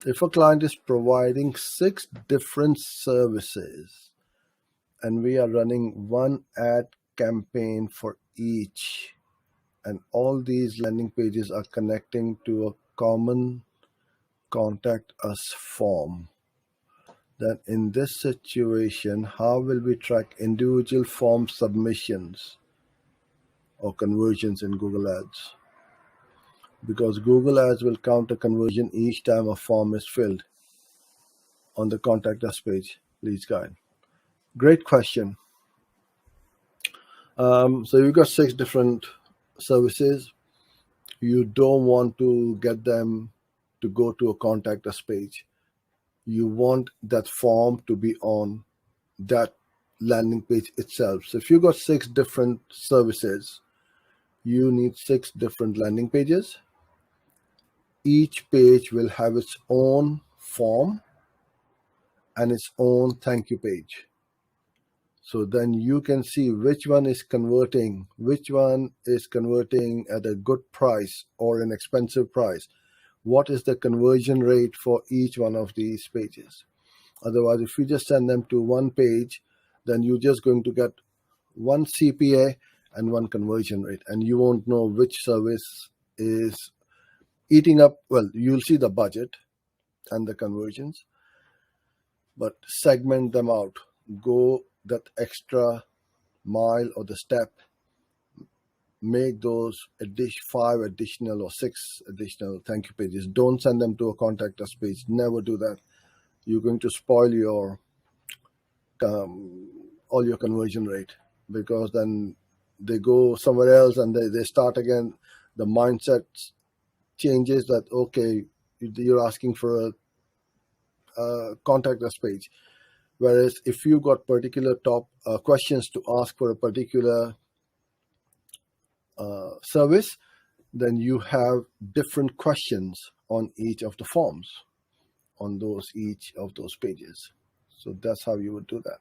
If a client is providing 6 different services and we are running one ad campaign for each, and all these landing pages are connecting to a common contact us form, then in this situation, how will we track individual form submissions or conversions in Google Ads? Because Google Ads will count a conversion each time a form is filled on the contact us page. Please guide. Great question. So you've got 6 different services. You don't want to get them to go to a contact us page. You want that form to be on that landing page itself. So if you've got 6 different services, you need 6 different landing pages. Each page will have its own form and its own thank you page. So then you can see which one is converting at a good price or an expensive price. What is the conversion rate for each one of these pages? Otherwise, if you just send them to one page, then you're just going to get one CPA and one conversion rate, and you won't know which service is eating up. Well, you'll see the budget and the conversions, but segment them out. Go that extra mile or the step. Make those 5 additional or 6 additional thank you pages. Don't send them to a contact us page. Never do that. You're going to spoil your all your conversion rate, because then they go somewhere else and they start again. The mindset changes that, okay, you're asking for a contact us page. Whereas if you got particular top questions to ask for a particular service, then you have different questions on each of the forms on each of those pages. So that's how you would do that.